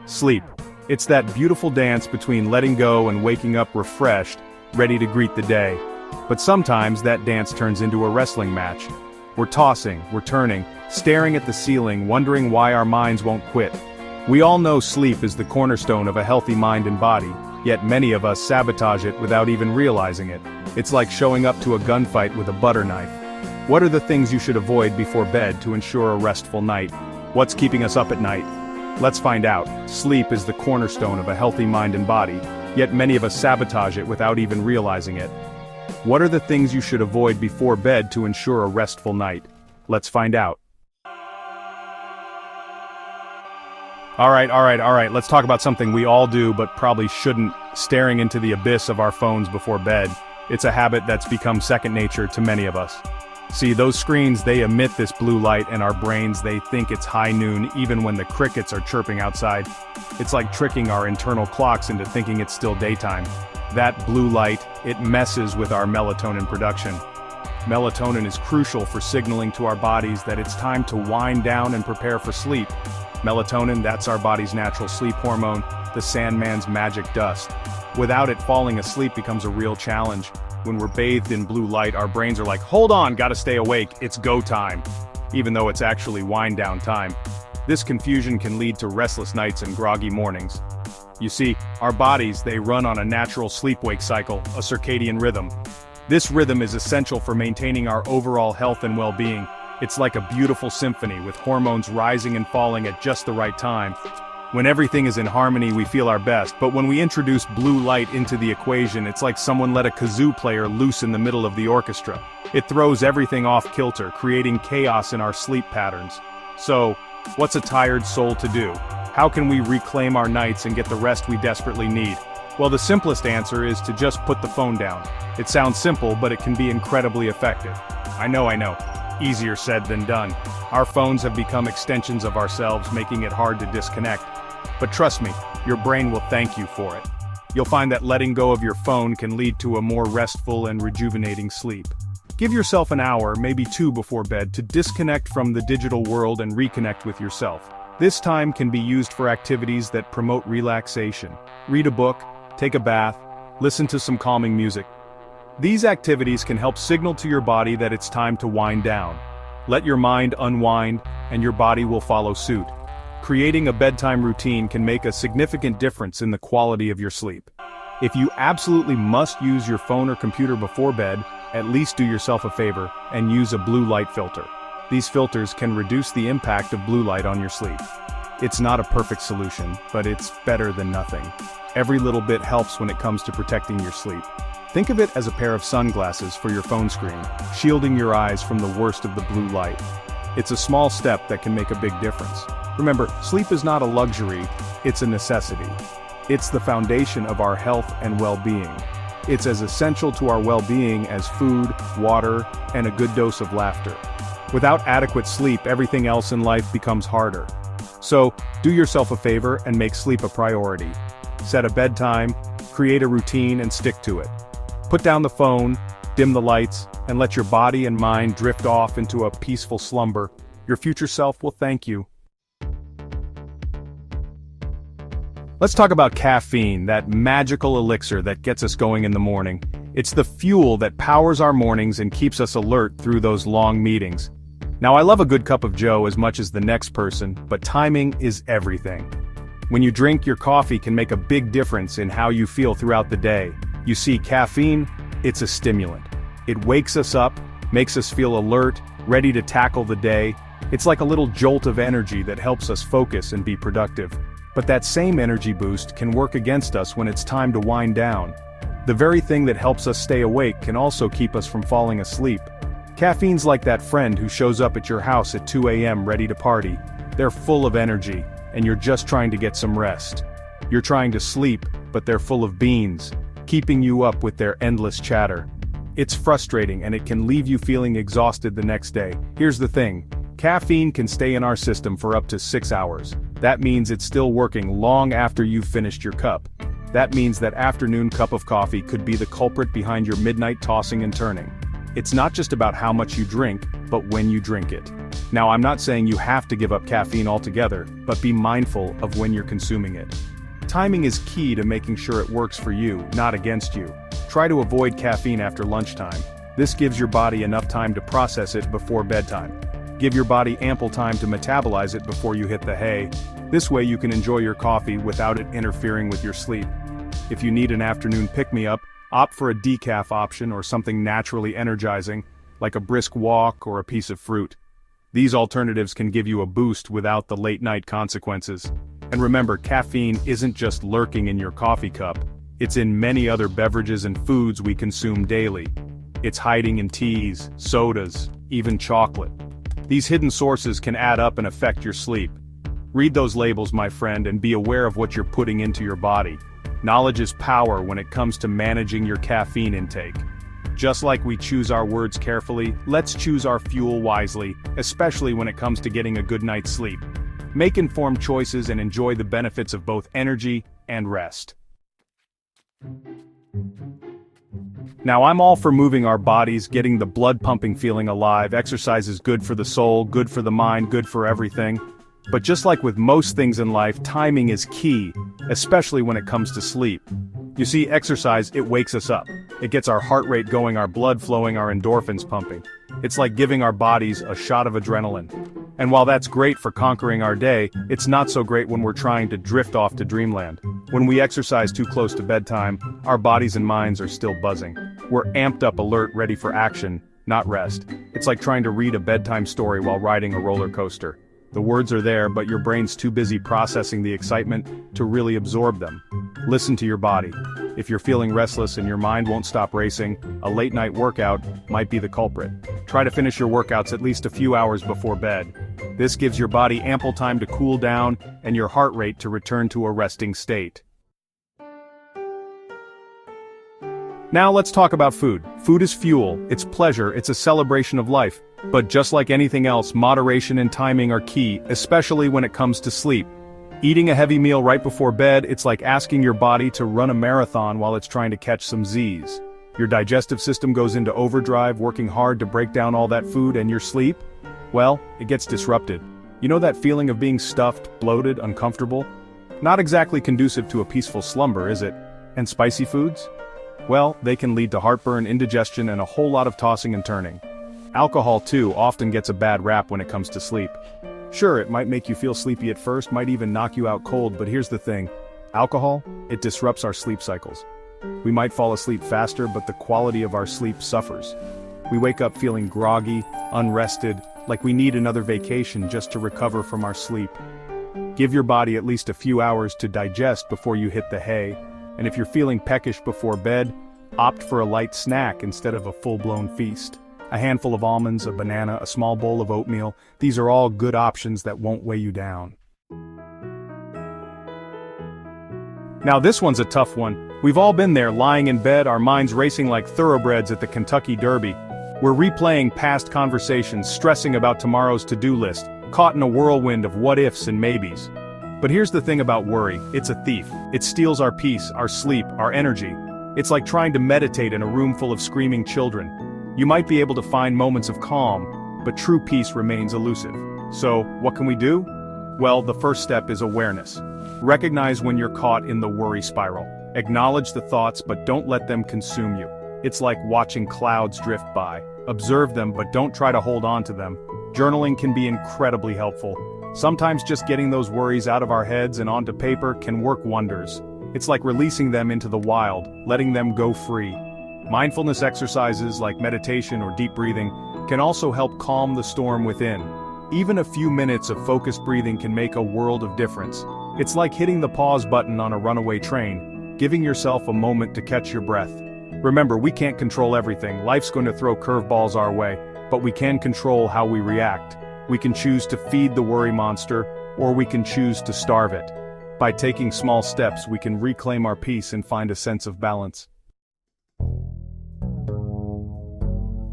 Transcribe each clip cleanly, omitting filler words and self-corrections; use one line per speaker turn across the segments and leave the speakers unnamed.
Sleep. It's that beautiful dance between letting go and waking up refreshed, ready to greet the day. But sometimes that dance turns into a wrestling match. We're tossing, we're turning, staring at the ceiling, wondering why our minds won't quit. We all know sleep is the cornerstone of a healthy mind and body, yet many of us sabotage it without even realizing it. It's like showing up to a gunfight with a butter knife. What are the things you should avoid before bed to ensure a restful night? What's keeping us up at night? Let's find out. Sleep is the cornerstone of a healthy mind and body, yet many of us sabotage it without even realizing it. What are the things you should avoid before bed to ensure a restful night? Let's find out. Alright, let's talk about something we all do but probably shouldn't, staring into the abyss of our phones before bed. It's a habit that's become second nature to many of us. See, those screens, they emit this blue light and our brains, they think it's high noon even when the crickets are chirping outside. It's like tricking our internal clocks into thinking it's still daytime. That blue light, it messes with our melatonin production. Melatonin is crucial for signaling to our bodies that it's time to wind down and prepare for sleep. Melatonin, that's our body's natural sleep hormone, the Sandman's magic dust. Without it, falling asleep becomes a real challenge. When we're bathed in blue light, our brains are like, hold on, gotta stay awake, it's go time. Even though it's actually wind down time. This confusion can lead to restless nights and groggy mornings. You see, our bodies, they run on a natural sleep-wake cycle, a circadian rhythm. This rhythm is essential for maintaining our overall health and well-being. It's like a beautiful symphony with hormones rising and falling at just the right time. When everything is in harmony, we feel our best, but when we introduce blue light into the equation, it's like someone let a kazoo player loose in the middle of the orchestra. It throws everything off kilter, creating chaos in our sleep patterns. So, what's a tired soul to do? How can we reclaim our nights and get the rest we desperately need? Well, the simplest answer is to just put the phone down. It sounds simple, but it can be incredibly effective. I know. Easier said than done. Our phones have become extensions of ourselves, making it hard to disconnect. But trust me, your brain will thank you for it. You'll find that letting go of your phone can lead to a more restful and rejuvenating sleep. Give yourself an hour, maybe two before bed, to disconnect from the digital world and reconnect with yourself. This time can be used for activities that promote relaxation. Read a book, take a bath, listen to some calming music. These activities can help signal to your body that it's time to wind down. Let your mind unwind, and your body will follow suit. Creating a bedtime routine can make a significant difference in the quality of your sleep. If you absolutely must use your phone or computer before bed, at least do yourself a favor and use a blue light filter. These filters can reduce the impact of blue light on your sleep. It's not a perfect solution, but it's better than nothing. Every little bit helps when it comes to protecting your sleep. Think of it as a pair of sunglasses for your phone screen, shielding your eyes from the worst of the blue light. It's a small step that can make a big difference. Remember, sleep is not a luxury, it's a necessity. It's the foundation of our health and well-being. It's as essential to our well-being as food, water, and a good dose of laughter. Without adequate sleep, everything else in life becomes harder. So, do yourself a favor and make sleep a priority. Set a bedtime, create a routine, and stick to it. Put down the phone, dim the lights, and let your body and mind drift off into a peaceful slumber. Your future self will thank you. Let's talk about caffeine, that magical elixir that gets us going in the morning. It's the fuel that powers our mornings and keeps us alert through those long meetings. Now, I love a good cup of joe as much as the next person, but timing is everything. When you drink, your coffee can make a big difference in how you feel throughout the day. You see, caffeine, it's a stimulant. It wakes us up, makes us feel alert, ready to tackle the day. It's like a little jolt of energy that helps us focus and be productive. But that same energy boost can work against us when it's time to wind down. The very thing that helps us stay awake can also keep us from falling asleep. Caffeine's like that friend who shows up at your house at 2 a.m. ready to party. They're full of energy, and you're just trying to get some rest. You're trying to sleep, but they're full of beans, keeping you up with their endless chatter. It's frustrating, and it can leave you feeling exhausted the next day. Here's the thing. Caffeine can stay in our system for up to 6 hours. That means it's still working long after you've finished your cup. That means that afternoon cup of coffee could be the culprit behind your midnight tossing and turning. It's not just about how much you drink, but when you drink it. Now, I'm not saying you have to give up caffeine altogether, but be mindful of when you're consuming it. Timing is key to making sure it works for you, not against you. Try to avoid caffeine after lunchtime. This gives your body enough time to process it before bedtime. Give your body ample time to metabolize it before you hit the hay. This way you can enjoy your coffee without it interfering with your sleep. If you need an afternoon pick-me-up, opt for a decaf option or something naturally energizing, like a brisk walk or a piece of fruit. These alternatives can give you a boost without the late-night consequences. And remember, caffeine isn't just lurking in your coffee cup. It's in many other beverages and foods we consume daily. It's hiding in teas, sodas, even chocolate. These hidden sources can add up and affect your sleep. Read those labels, my friend, and be aware of what you're putting into your body. Knowledge is power when it comes to managing your caffeine intake. Just like we choose our words carefully, let's choose our fuel wisely, especially when it comes to getting a good night's sleep. Make informed choices and enjoy the benefits of both energy and rest. Now, I'm all for moving our bodies, getting the blood pumping, feeling alive. Exercise is good for the soul, good for the mind, good for everything. But just like with most things in life, timing is key, especially when it comes to sleep. You see, exercise, it wakes us up. It gets our heart rate going, our blood flowing, our endorphins pumping. It's like giving our bodies a shot of adrenaline. And while that's great for conquering our day, it's not so great when we're trying to drift off to dreamland. When we exercise too close to bedtime, our bodies and minds are still buzzing. We're amped up, alert, ready for action, not rest. It's like trying to read a bedtime story while riding a roller coaster. The words are there, but your brain's too busy processing the excitement to really absorb them. Listen to your body. If you're feeling restless and your mind won't stop racing, a late-night workout might be the culprit. Try to finish your workouts at least a few hours before bed. This gives your body ample time to cool down and your heart rate to return to a resting state. Now let's talk about food. Food is fuel, it's pleasure, it's a celebration of life. But just like anything else, moderation and timing are key, especially when it comes to sleep. Eating a heavy meal right before bed, it's like asking your body to run a marathon while it's trying to catch some Z's. Your digestive system goes into overdrive, working hard to break down all that food, and your sleep? Well, it gets disrupted. You know that feeling of being stuffed, bloated, uncomfortable? Not exactly conducive to a peaceful slumber, is it? And spicy foods? Well, they can lead to heartburn, indigestion, and a whole lot of tossing and turning. Alcohol, too, often gets a bad rap when it comes to sleep. Sure, it might make you feel sleepy at first, might even knock you out cold, but here's the thing. Alcohol, it disrupts our sleep cycles. We might fall asleep faster, but the quality of our sleep suffers. We wake up feeling groggy, unrested, like we need another vacation just to recover from our sleep. Give your body at least a few hours to digest before you hit the hay, and if you're feeling peckish before bed, opt for a light snack instead of a full-blown feast. A handful of almonds, a banana, a small bowl of oatmeal, these are all good options that won't weigh you down. Now this one's a tough one. We've all been there, lying in bed, our minds racing like thoroughbreds at the Kentucky Derby. We're replaying past conversations, stressing about tomorrow's to-do list, caught in a whirlwind of what-ifs and maybes. But here's the thing about worry, it's a thief. It steals our peace, our sleep, our energy. It's like trying to meditate in a room full of screaming children. You might be able to find moments of calm, but true peace remains elusive. So, what can we do? Well, the first step is awareness. Recognize when you're caught in the worry spiral. Acknowledge the thoughts, but don't let them consume you. It's like watching clouds drift by. Observe them, but don't try to hold on to them. Journaling can be incredibly helpful. Sometimes just getting those worries out of our heads and onto paper can work wonders. It's like releasing them into the wild, letting them go free. Mindfulness exercises like meditation or deep breathing can also help calm the storm within. Even a few minutes of focused breathing can make a world of difference. It's like hitting the pause button on a runaway train, giving yourself a moment to catch your breath. Remember, we can't control everything. Life's going to throw curveballs our way, but we can control how we react. We can choose to feed the worry monster, or we can choose to starve it. By taking small steps, we can reclaim our peace and find a sense of balance.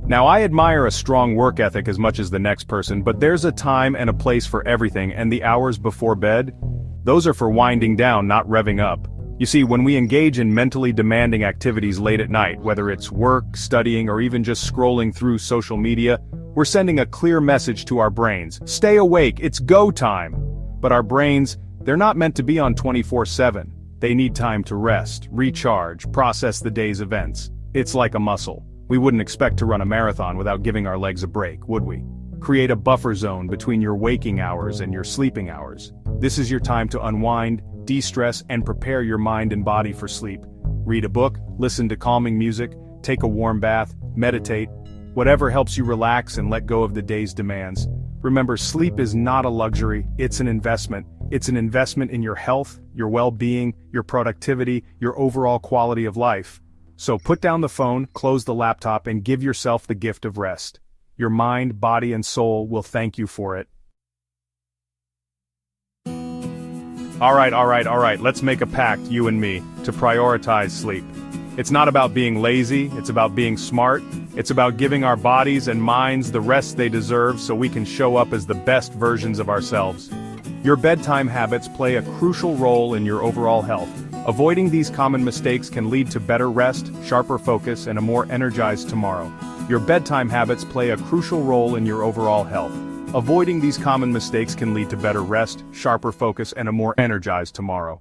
Now, I admire a strong work ethic as much as the next person, but there's a time and a place for everything, and the hours before bed, those are for winding down, not revving up. You see, when we engage in mentally demanding activities late at night, whether it's work, studying, or even just scrolling through social media, we're sending a clear message to our brains. Stay awake, it's go time! But our brains, they're not meant to be on 24/7. They need time to rest, recharge, process the day's events. It's like a muscle. We wouldn't expect to run a marathon without giving our legs a break, would we? Create a buffer zone between your waking hours and your sleeping hours. This is your time to unwind, de-stress, and prepare your mind and body for sleep. Read a book, listen to calming music, take a warm bath, meditate, whatever helps you relax and let go of the day's demands. Remember, sleep is not a luxury, it's an investment. It's an investment in your health, your well-being, your productivity, your overall quality of life. So put down the phone, close the laptop, and give yourself the gift of rest. Your mind, body, and soul will thank you for it. All right, let's make a pact, you and me, to prioritize sleep. It's not about being lazy, it's about being smart. It's about giving our bodies and minds the rest they deserve so we can show up as the best versions of ourselves. Your bedtime habits play a crucial role in your overall health. Avoiding these common mistakes can lead to better rest, sharper focus, and a more energized tomorrow. Your bedtime habits play a crucial role in your overall health. Avoiding these common mistakes can lead to better rest, sharper focus, and a more energized tomorrow.